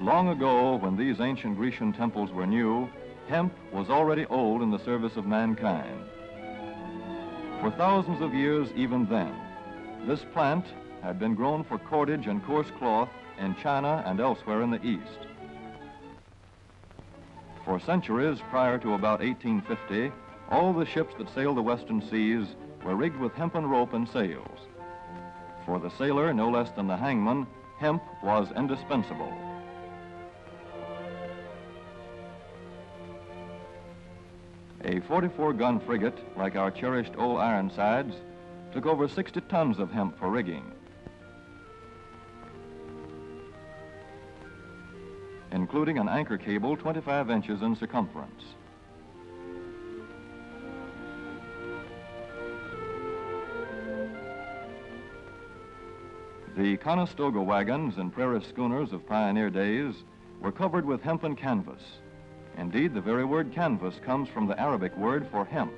Long ago, when these ancient Grecian temples were new, hemp was already old in the service of mankind. For thousands of years even then, this plant had been grown for cordage and coarse cloth in China and elsewhere in the East. For centuries prior to about 1850, all the ships that sailed the western seas were rigged with hempen rope and sails. For the sailor, no less than the hangman, hemp was indispensable. A 44-gun frigate, like our cherished old Ironsides, took over 60 tons of hemp for rigging. Including an anchor cable 25 inches in circumference. The Conestoga wagons and prairie schooners of pioneer days were covered with hempen canvas. Indeed, the very word canvas comes from the Arabic word for hemp.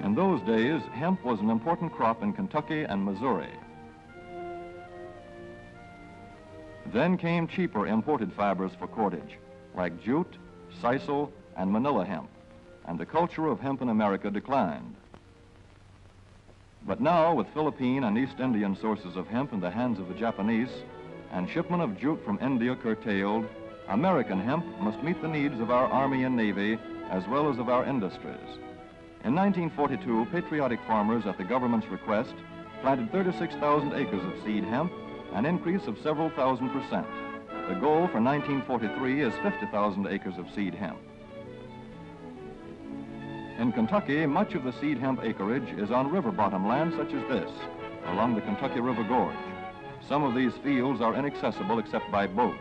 In those days, hemp was an important crop in Kentucky and Missouri. Then came cheaper imported fibers for cordage, like jute, sisal, and manila hemp, and the culture of hemp in America declined. But now, with Philippine and East Indian sources of hemp in the hands of the Japanese, and shipment of jute from India curtailed, American hemp must meet the needs of our Army and Navy as well as of our industries. In 1942, patriotic farmers at the government's request planted 36,000 acres of seed hemp, an increase of several thousand%. The goal for 1943 is 50,000 acres of seed hemp. In Kentucky, much of the seed hemp acreage is on river bottom land such as this, along the Kentucky River Gorge. Some of these fields are inaccessible except by boat.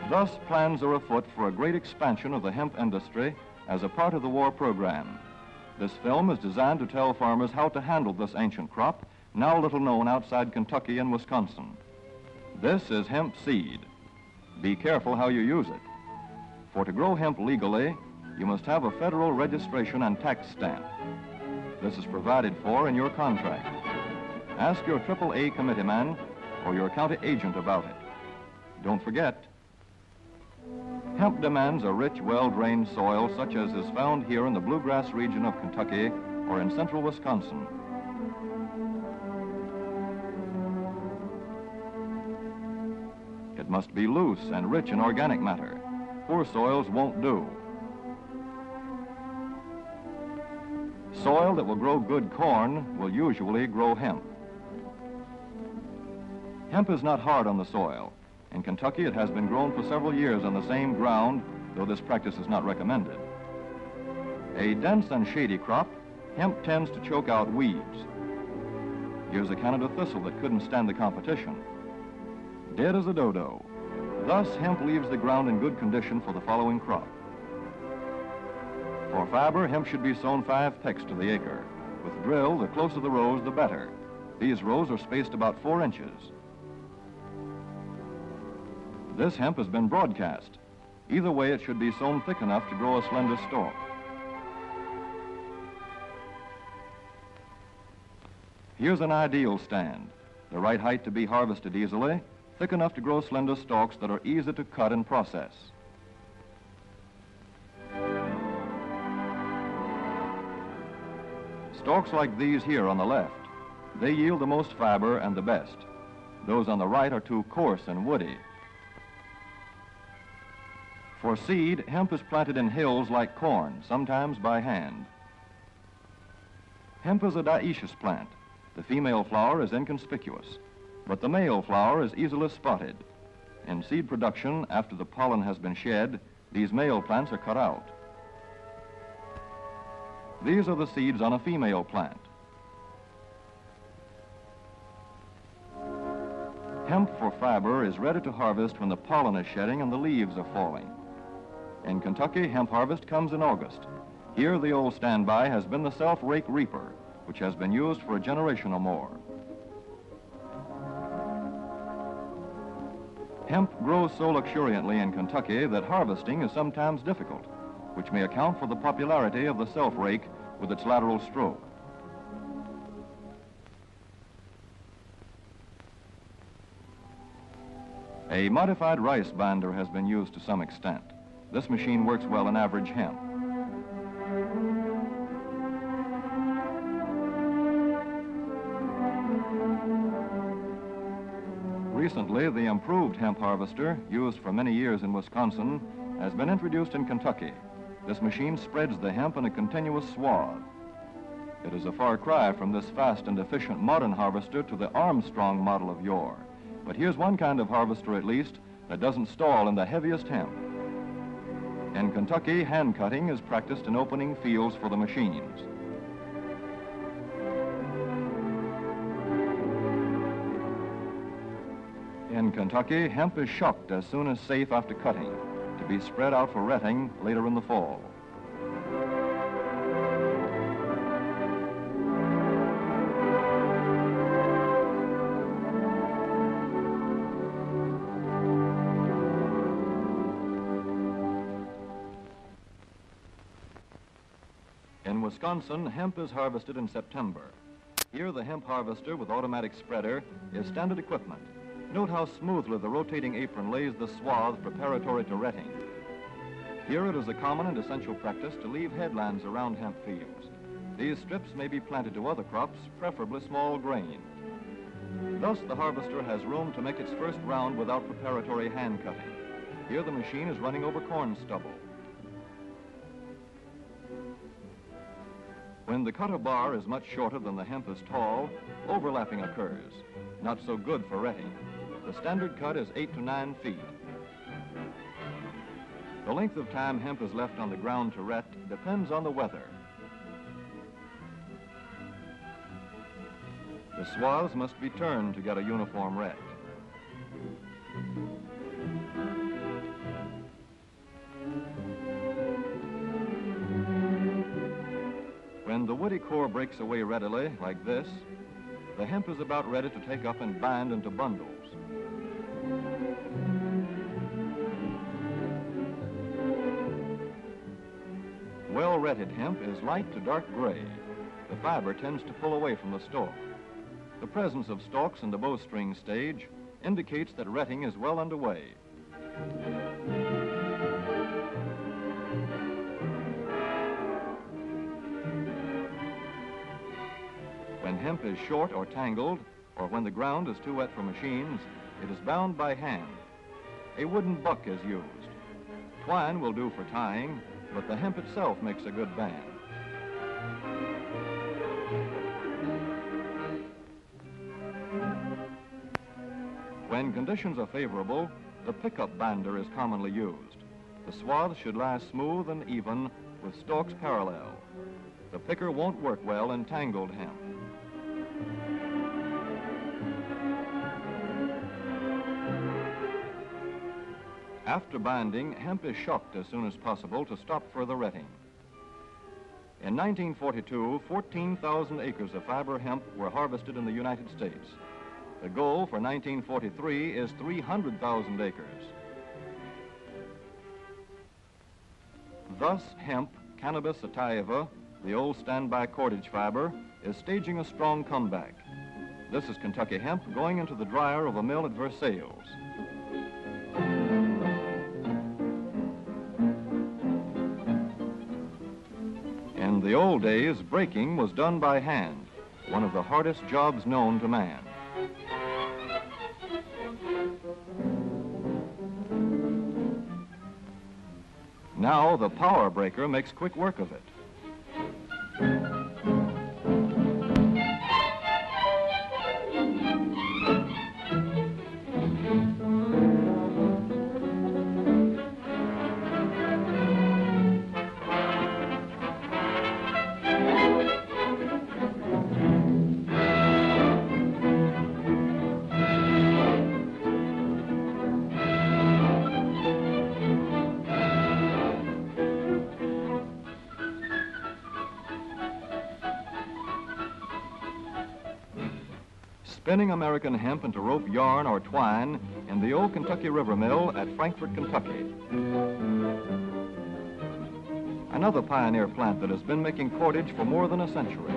Thus, plans are afoot for a great expansion of the hemp industry as a part of the war program. This film is designed to tell farmers how to handle this ancient crop, now little known outside Kentucky and Wisconsin. This is hemp seed. Be careful how you use it. For to grow hemp legally, you must have a federal registration and tax stamp. This is provided for in your contract. Ask your AAA committeeman or your county agent about it. Don't forget, hemp demands a rich, well-drained soil such as is found here in the bluegrass region of Kentucky or in central Wisconsin. It must be loose and rich in organic matter. Poor soils won't do. Soil that will grow good corn will usually grow hemp. Hemp is not hard on the soil. In Kentucky, it has been grown for several years on the same ground, though this practice is not recommended. A dense and shady crop, hemp tends to choke out weeds. Here's a Canada thistle that couldn't stand the competition. Dead as a dodo. Thus, hemp leaves the ground in good condition for the following crop. For fiber, hemp should be sown 5 pecks to the acre. With drill, the closer the rows, the better. These rows are spaced about 4 inches. This hemp has been broadcast. Either way, it should be sown thick enough to grow a slender stalk. Here's an ideal stand. The right height to be harvested easily, thick enough to grow slender stalks that are easy to cut and process. Stalks like these here on the left, they yield the most fiber and the best. Those on the right are too coarse and woody. For seed, hemp is planted in hills like corn, sometimes by hand. Hemp is a dioecious plant. The female flower is inconspicuous, but the male flower is easily spotted. In seed production, after the pollen has been shed, these male plants are cut out. These are the seeds on a female plant. Hemp for fiber is ready to harvest when the pollen is shedding and the leaves are falling. In Kentucky, hemp harvest comes in August. Here, the old standby has been the self-rake reaper, which has been used for a generation or more. Hemp grows so luxuriantly in Kentucky that harvesting is sometimes difficult, which may account for the popularity of the self-rake with its lateral stroke. A modified rice binder has been used to some extent. This machine works well in average hemp. Recently, the improved hemp harvester, used for many years in Wisconsin, has been introduced in Kentucky. This machine spreads the hemp in a continuous swath. It is a far cry from this fast and efficient modern harvester to the Armstrong model of yore. But here's one kind of harvester, at least, that doesn't stall in the heaviest hemp. In Kentucky, hand cutting is practiced in opening fields for the machines. In Kentucky, hemp is shucked as soon as safe after cutting, to be spread out for retting later in the fall. In Wisconsin, hemp is harvested in September. Here, the hemp harvester with automatic spreader is standard equipment. Note how smoothly the rotating apron lays the swath preparatory to retting. Here it is a common and essential practice to leave headlands around hemp fields. These strips may be planted to other crops, preferably small grain. Thus, the harvester has room to make its first round without preparatory hand cutting. Here the machine is running over corn stubble. When the cutter bar is much shorter than the hemp is tall, overlapping occurs. Not so good for retting. The standard cut is 8 to 9 feet. The length of time hemp is left on the ground to ret depends on the weather. The swaths must be turned to get a uniform ret. When the woody core breaks away readily, like this, the hemp is about ready to take up and bind into bundles. Well-retted hemp is light to dark gray. The fiber tends to pull away from the stalk. The presence of stalks in the bowstring stage indicates that retting is well underway. When hemp is short or tangled, or when the ground is too wet for machines, it is bound by hand. A wooden buck is used. Twine will do for tying, but the hemp itself makes a good band. When conditions are favorable, the pickup binder is commonly used. The swaths should lie smooth and even with stalks parallel. The picker won't work well in tangled hemp. After binding, hemp is shucked as soon as possible to stop further retting. In 1942, 14,000 acres of fiber hemp were harvested in the United States. The goal for 1943 is 300,000 acres. Thus, hemp, Cannabis sativa, the old standby cordage fiber, is staging a strong comeback. This is Kentucky hemp going into the dryer of a mill at Versailles. In the old days, breaking was done by hand, one of the hardest jobs known to man. Now the power breaker makes quick work of it. Spinning American hemp into rope, yarn, or twine in the old Kentucky River Mill at Frankfort, Kentucky. Another pioneer plant that has been making cordage for more than a century.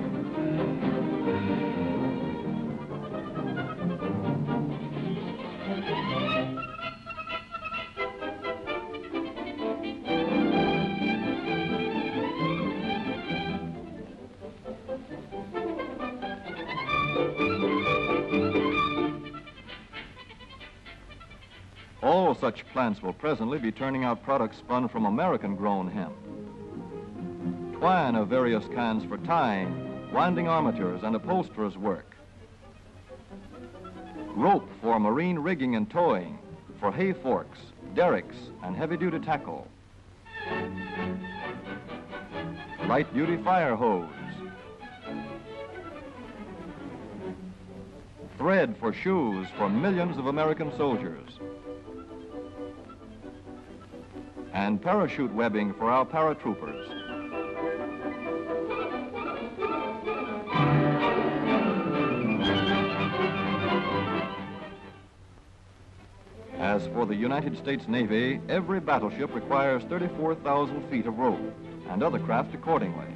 All such plants will presently be turning out products spun from American-grown hemp. Twine of various kinds for tying, winding armatures, and upholsterers' work. Rope for marine rigging and towing, for hay forks, derricks, and heavy-duty tackle. Light-duty fire hose. Thread for shoes for millions of American soldiers. And parachute webbing for our paratroopers. As for the United States Navy, every battleship requires 34,000 feet of rope, and other craft accordingly.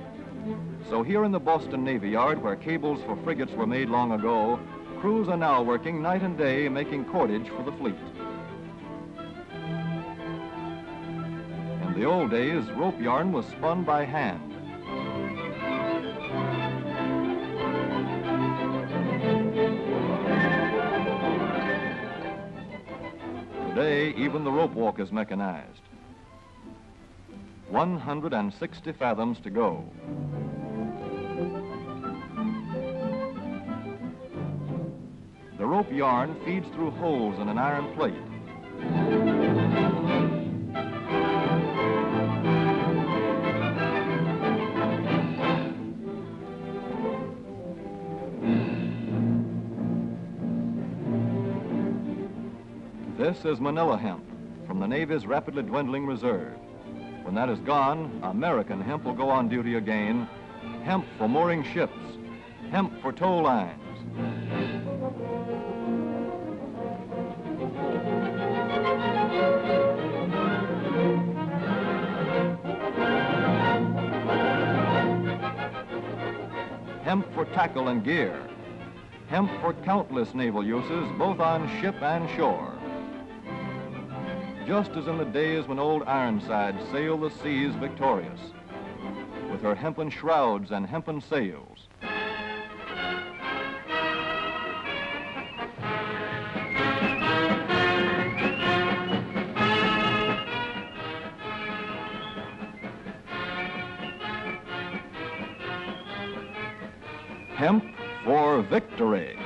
So here in the Boston Navy Yard, where cables for frigates were made long ago, crews are now working night and day making cordage for the fleet. In the old days, rope yarn was spun by hand. Today, even the rope walk is mechanized. 160 fathoms to go. The rope yarn feeds through holes in an iron plate. This is Manila hemp from the Navy's rapidly dwindling reserve. When that is gone, American hemp will go on duty again. Hemp for mooring ships, hemp for tow lines. Hemp for tackle and gear. Hemp for countless naval uses, both on ship and shore. Just as in the days when old Ironside sailed the seas victorious, with her hempen shrouds and hempen sails. Hemp for victory.